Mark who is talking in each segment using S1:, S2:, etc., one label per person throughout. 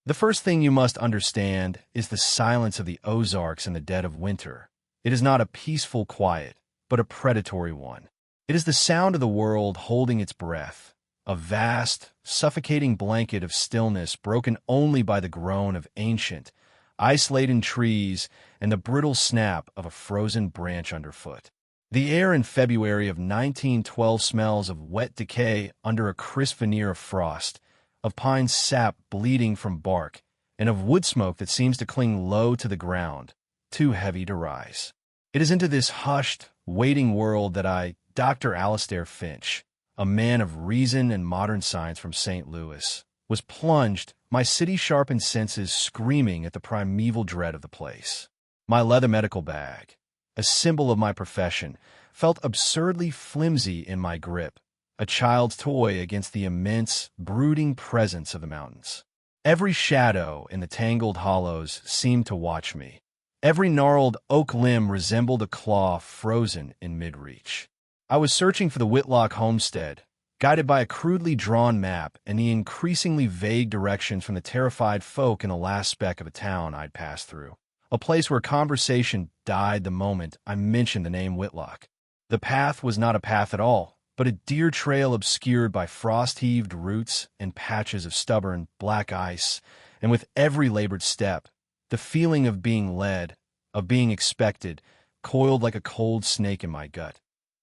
S1: The first thing you must understand is the silence of the Ozarks in the dead of winter. It is not a peaceful quiet, but a predatory one. It is the sound of the world holding its breath, a vast, suffocating blanket of stillness broken only by the groan of ancient, ice-laden trees and the brittle snap of a frozen branch underfoot. The air in February of 1912 smells of wet decay under a crisp veneer of frost, of pine sap bleeding from bark, and of wood smoke that seems to cling low to the ground, too heavy to rise. It is into this hushed, waiting world that I, Dr. Alastair Finch, a man of reason and modern science from St. Louis, was plunged, my city-sharpened senses screaming at the primeval dread of the place. My leather medical bag, a symbol of my profession, felt absurdly flimsy in my grip, a child's toy against the immense, brooding presence of the mountains. Every shadow in the tangled hollows seemed to watch me. Every gnarled oak limb resembled a claw frozen in mid-reach. I was searching for the Whitlock homestead, guided by a crudely drawn map and the increasingly vague directions from the terrified folk in the last speck of a town I'd passed through, a place where conversation died the moment I mentioned the name Whitlock. The path was not a path at all, but a deer trail obscured by frost-heaved roots and patches of stubborn, black ice, and with every labored step, the feeling of being led, of being expected, coiled like a cold snake in my gut.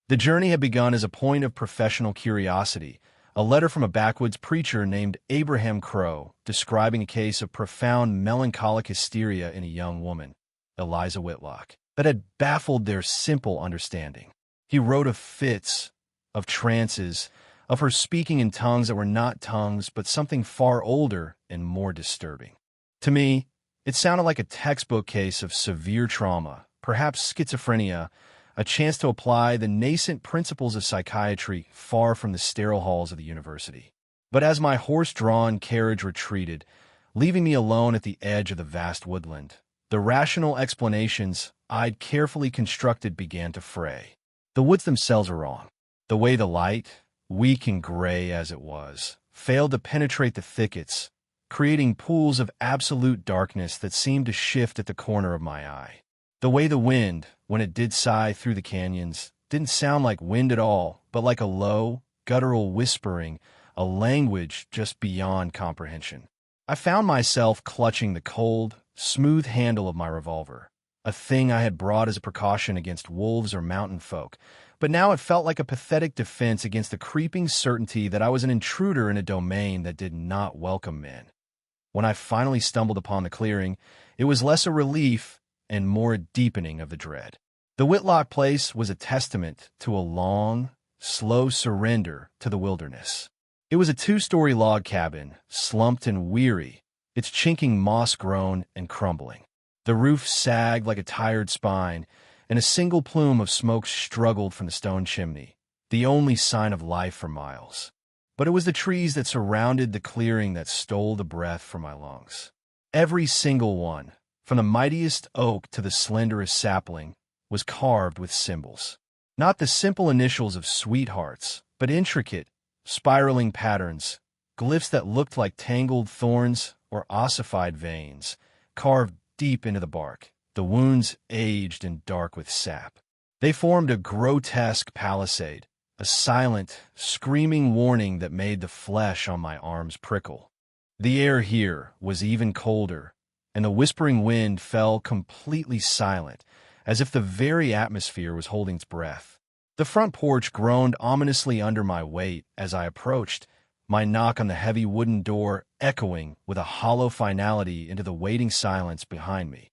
S1: The journey had begun as a point of professional curiosity, a letter from a backwoods preacher named Abraham Crow describing a case of profound melancholic hysteria in a young woman, Eliza Whitlock, that had baffled their simple understanding. He wrote of fits, of trances, of her speaking in tongues that were not tongues but something far older and more disturbing. To me, it sounded like a textbook case of severe trauma, perhaps schizophrenia, a chance to apply the nascent principles of psychiatry far from the sterile halls of the university. But as my horse-drawn carriage retreated, leaving me alone at the edge of the vast woodland, the rational explanations I'd carefully constructed began to fray. The woods themselves were wrong. The way the light, weak and gray as it was, failed to penetrate the thickets, creating pools of absolute darkness that seemed to shift at the corner of my eye. The way the wind, when it did sigh through the canyons, didn't sound like wind at all, but like a low, guttural whispering, a language just beyond comprehension. I found myself clutching the cold, smooth handle of my revolver, a thing I had brought as a precaution against wolves or mountain folk, but now it felt like a pathetic defense against the creeping certainty that I was an intruder in a domain that did not welcome men. When I finally stumbled upon the clearing, it was less a relief and more a deepening of the dread. The Whitlock place was a testament to a long, slow surrender to the wilderness. It was a 2-story log cabin, slumped and weary, its chinking moss-grown and crumbling. The roof sagged like a tired spine, and a single plume of smoke struggled from the stone chimney, the only sign of life for miles. But it was the trees that surrounded the clearing that stole the breath from my lungs. Every single one, from the mightiest oak to the slenderest sapling, was carved with symbols. Not the simple initials of sweethearts, but intricate, spiraling patterns, glyphs that looked like tangled thorns or ossified veins, carved deep into the bark, the wounds aged and dark with sap. They formed a grotesque palisade, a silent, screaming warning that made the flesh on my arms prickle. The air here was even colder, and the whispering wind fell completely silent, as if the very atmosphere was holding its breath. The front porch groaned ominously under my weight as I approached, my knock on the heavy wooden door echoing with a hollow finality into the waiting silence behind me.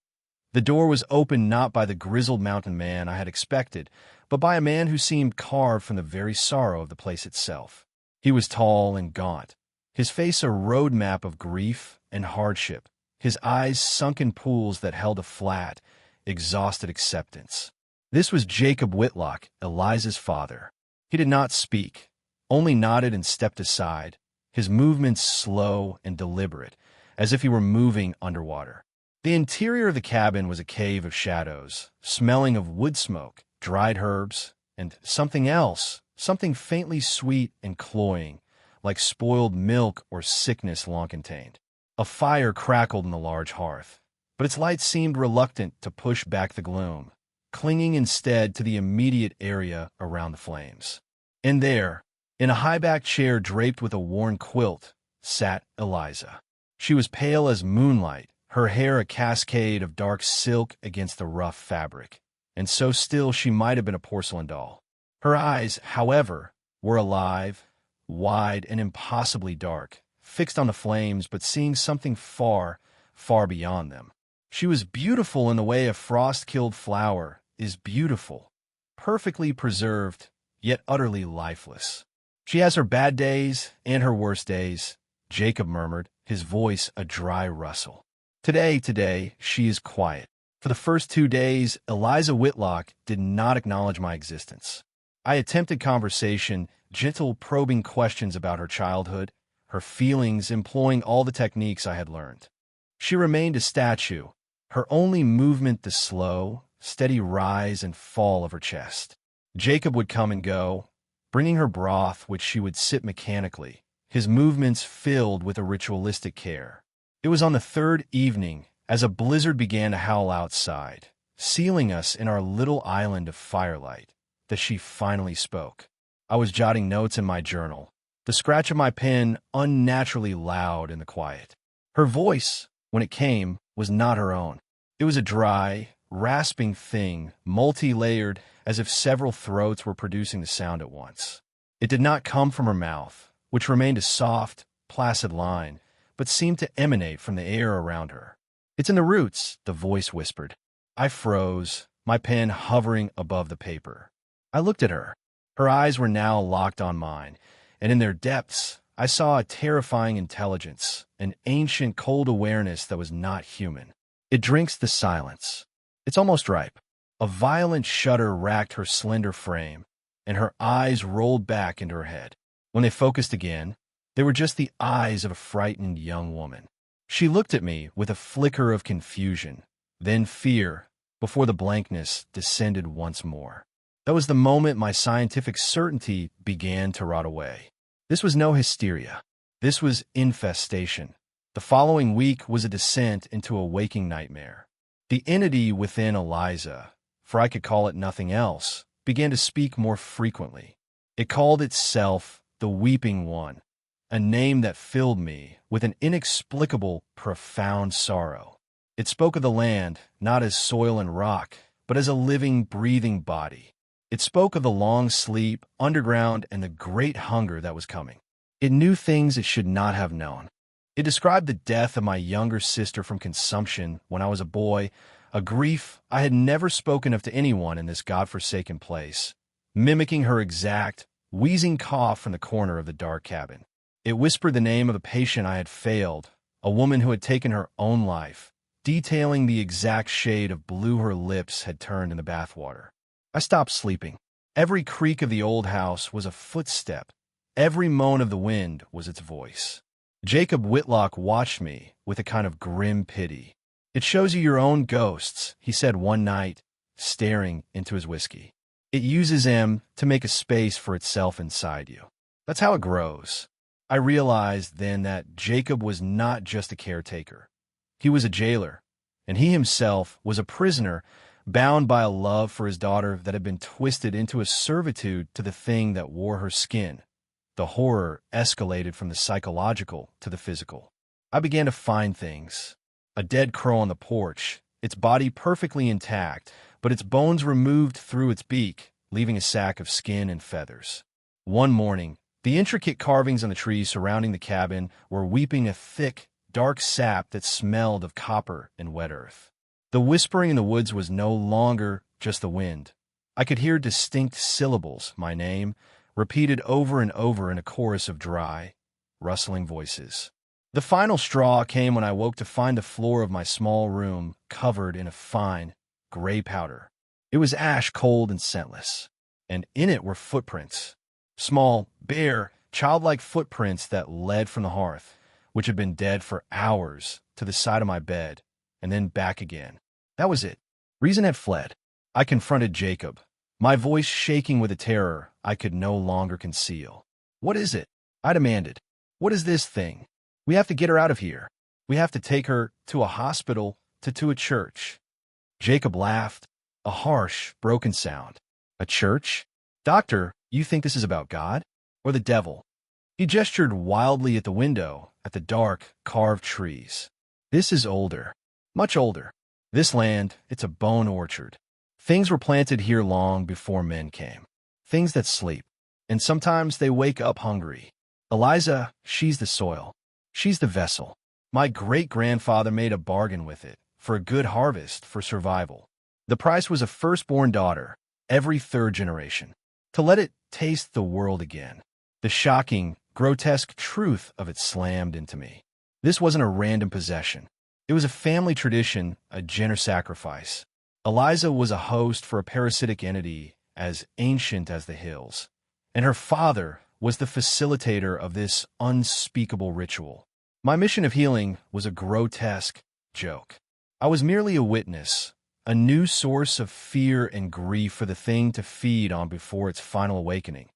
S1: The door was opened not by the grizzled mountain man I had expected, but by a man who seemed carved from the very sorrow of the place itself. He was tall and gaunt, his face a road map of grief and hardship, his eyes sunken pools that held a flat, exhausted acceptance. This was Jacob Whitlock, Eliza's father. He did not speak, only nodded and stepped aside, his movements slow and deliberate, as if he were moving underwater. The interior of the cabin was a cave of shadows, smelling of wood smoke, dried herbs, and something else, something faintly sweet and cloying, like spoiled milk or sickness long contained. A fire crackled in the large hearth, but its light seemed reluctant to push back the gloom, clinging instead to the immediate area around the flames. And there, in a high-backed chair draped with a worn quilt, sat Eliza. She was pale as moonlight, her hair a cascade of dark silk against the rough fabric, and so still she might have been a porcelain doll. Her eyes, however, were alive, wide, and impossibly dark, fixed on the flames but seeing something far, far beyond them. She was beautiful in the way a frost-killed flower is beautiful, perfectly preserved, yet utterly lifeless. "She has her bad days and her worst days," Jacob murmured, his voice a dry rustle. Today, she is quiet." For the first 2 days, Eliza Whitlock did not acknowledge my existence. I attempted conversation, gentle probing questions about her childhood, her feelings, employing all the techniques I had learned. She remained a statue, her only movement the slow, steady rise and fall of her chest. Jacob would come and go, bringing her broth which she would sip mechanically, his movements filled with a ritualistic care. It was on the 3rd evening, as a blizzard began to howl outside, sealing us in our little island of firelight, that she finally spoke. I was jotting notes in my journal, the scratch of my pen unnaturally loud in the quiet. Her voice, when it came, was not her own. It was a dry, rasping thing, multi-layered, as if several throats were producing the sound at once. It did not come from her mouth, which remained a soft, placid line, but seemed to emanate from the air around her. "It's in the roots," the voice whispered. I froze, my pen hovering above the paper. I looked at her. Her eyes were now locked on mine, and in their depths I saw a terrifying intelligence, an ancient cold awareness that was not human. "It drinks the silence. It's almost ripe." A violent shudder racked her slender frame, and her eyes rolled back into her head. When they focused again, they were just the eyes of a frightened young woman. She looked at me with a flicker of confusion, then fear, before the blankness descended once more. That was the moment my scientific certainty began to rot away. This was no hysteria. This was infestation. The following week was a descent into a waking nightmare. The entity within Eliza, for I could call it nothing else, began to speak more frequently. It called itself the Weeping One, a name that filled me with an inexplicable, profound sorrow. It spoke of the land, not as soil and rock, but as a living, breathing body. It spoke of the long sleep, underground, and the great hunger that was coming. It knew things it should not have known. It described the death of my younger sister from consumption when I was a boy, a grief I had never spoken of to anyone in this godforsaken place, mimicking her exact, wheezing cough from the corner of the dark cabin. It whispered the name of a patient I had failed, a woman who had taken her own life, detailing the exact shade of blue her lips had turned in the bathwater. I stopped sleeping. Every creak of the old house was a footstep. Every moan of the wind was its voice. Jacob Whitlock watched me with a kind of grim pity. "It shows you your own ghosts," he said one night, staring into his whiskey. "It uses them to make a space for itself inside you. That's how it grows." I realized then that Jacob was not just a caretaker. He was a jailer, and he himself was a prisoner, bound by a love for his daughter that had been twisted into a servitude to the thing that wore her skin. The horror escalated from the psychological to the physical. I began to find things. A dead crow on the porch, its body perfectly intact, but its bones removed through its beak, leaving a sack of skin and feathers. One morning, the intricate carvings on the trees surrounding the cabin were weeping a thick, dark sap that smelled of copper and wet earth. The whispering in the woods was no longer just the wind. I could hear distinct syllables, my name, repeated over and over in a chorus of dry, rustling voices. The final straw came when I woke to find the floor of my small room covered in a fine, gray powder. It was ash cold and scentless, and in it were footprints. Small, bare, childlike footprints that led from the hearth, which had been dead for hours, to the side of my bed, and then back again. That was it. Reason had fled. I confronted Jacob, my voice shaking with a terror I could no longer conceal. "What is it?" I demanded. "What is this thing? We have to get her out of here." We have to take her to a hospital, to a church. Jacob laughed, a harsh, broken sound. A church? Doctor, you think this is about God? Or the devil? He gestured wildly at the window, at the dark, carved trees. This is older. Much older. This land, it's a bone orchard. Things were planted here long before men came. Things that sleep. And sometimes they wake up hungry. Eliza, she's the soil. She's the vessel. My great-grandfather made a bargain with it, for a good harvest, for survival. The price was a firstborn daughter, every third generation, to let it taste the world again. The shocking, grotesque truth of it slammed into me. This wasn't a random possession. It was a family tradition, a generous sacrifice. Eliza was a host for a parasitic entity as ancient as the hills, and her father was the facilitator of this unspeakable ritual. My mission of healing was a grotesque joke. I was merely a witness, a new source of fear and grief for the thing to feed on before its final awakening.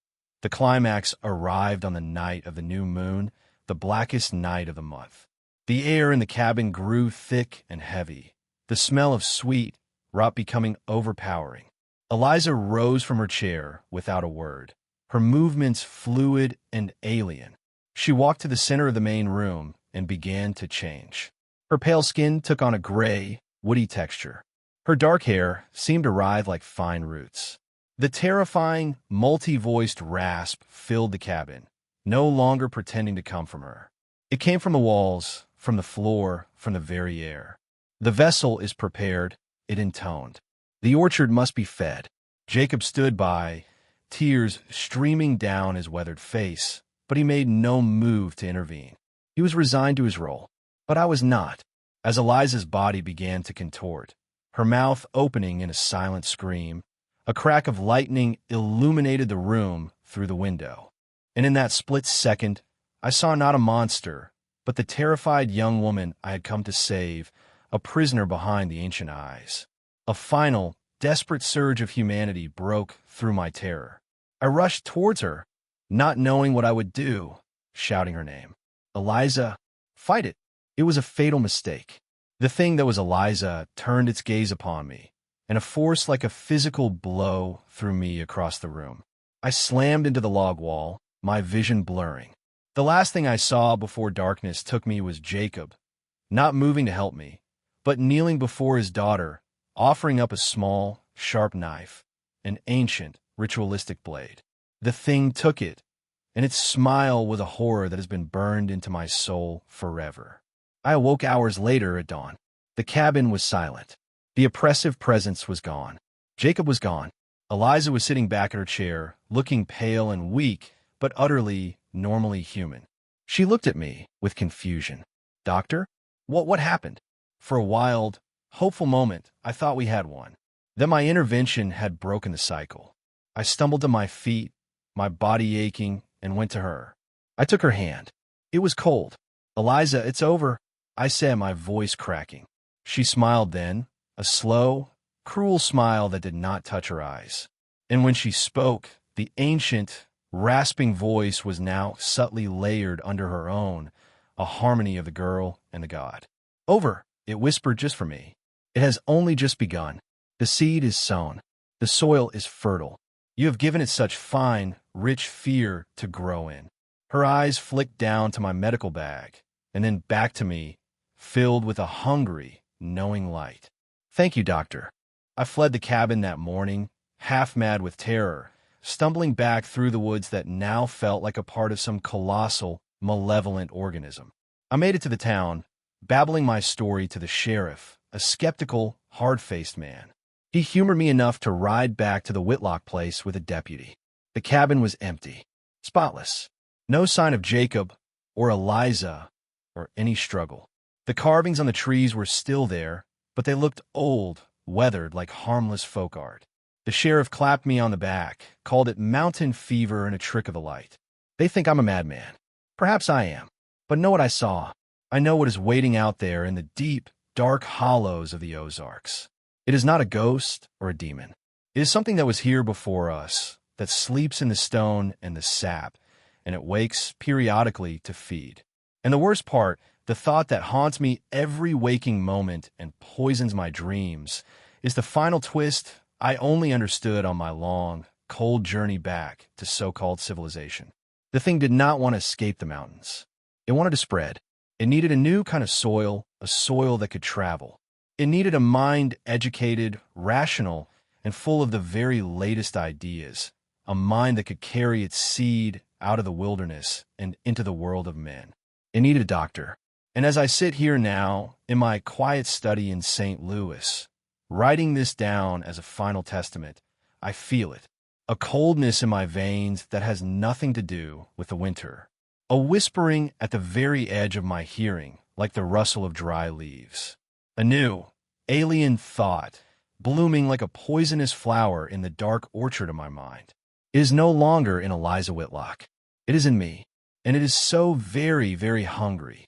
S1: The climax arrived on the night of the new moon, the blackest night of the month. The air in the cabin grew thick and heavy, the smell of sweet rot becoming overpowering. Eliza rose from her chair without a word, her movements fluid and alien. She walked to the center of the main room and began to change. Her pale skin took on a gray, woody texture. Her dark hair seemed to writhe like fine roots. The terrifying, multi-voiced rasp filled the cabin, no longer pretending to come from her. It came from the walls, from the floor, from the very air. The vessel is prepared, it intoned. The orchard must be fed. Jacob stood by, tears streaming down his weathered face, but he made no move to intervene. He was resigned to his role, but I was not. As Eliza's body began to contort, her mouth opening in a silent scream, a crack of lightning illuminated the room through the window. And in that split second, I saw not a monster, but the terrified young woman I had come to save, a prisoner behind the ancient eyes. A final, desperate surge of humanity broke through my terror. I rushed towards her, not knowing what I would do, shouting her name. Eliza, fight it. It was a fatal mistake. The thing that was Eliza turned its gaze upon me, and a force like a physical blow threw me across the room. I slammed into the log wall, my vision blurring. The last thing I saw before darkness took me was Jacob, not moving to help me, but kneeling before his daughter, offering up a small, sharp knife, an ancient, ritualistic blade. The thing took it, and its smile was a horror that has been burned into my soul forever. I awoke hours later at dawn. The cabin was silent. The oppressive presence was gone. Jacob was gone. Eliza was sitting back in her chair, looking pale and weak, but utterly, normally human. She looked at me with confusion. Doctor? What happened? For a wild, hopeful moment, I thought we had one. Then my intervention had broken the cycle. I stumbled to my feet, my body aching, and went to her. I took her hand. It was cold. Eliza, it's over, I said, my voice cracking. She smiled then, a slow, cruel smile that did not touch her eyes. And when she spoke, the ancient, rasping voice was now subtly layered under her own, a harmony of the girl and the god. Over, it whispered just for me. It has only just begun. The seed is sown. The soil is fertile. You have given it such fine, rich fear to grow in. Her eyes flicked down to my medical bag, and then back to me, filled with a hungry, knowing light. Thank you, doctor. I fled the cabin that morning, half mad with terror, stumbling back through the woods that now felt like a part of some colossal, malevolent organism. I made it to the town, babbling my story to the sheriff, a skeptical, hard-faced man. He humored me enough to ride back to the Whitlock place with a deputy. The cabin was empty, spotless. No sign of Jacob or Eliza or any struggle. The carvings on the trees were still there, but they looked old, weathered like harmless folk art. The sheriff clapped me on the back, called it mountain fever and a trick of the light. They think I'm a madman. Perhaps I am. But know what I saw. I know what is waiting out there in the deep, dark hollows of the Ozarks. It is not a ghost or a demon. It is something that was here before us, that sleeps in the stone and the sap, and it wakes periodically to feed. And the worst part, The thought that haunts me every waking moment and poisons my dreams is the final twist I only understood on my long, cold journey back to so-called civilization. The thing did not want to escape the mountains. It wanted to spread. It needed a new kind of soil, a soil that could travel. It needed a mind educated, rational, and full of the very latest ideas, a mind that could carry its seed out of the wilderness and into the world of men. It needed a doctor. And as I sit here now, in my quiet study in St. Louis, writing this down as a final testament, I feel it. A coldness in my veins that has nothing to do with the winter. A whispering at the very edge of my hearing, like the rustle of dry leaves. A new, alien thought, blooming like a poisonous flower in the dark orchard of my mind. It is no longer in Eliza Whitlock. It is in me, and it is so very, very hungry.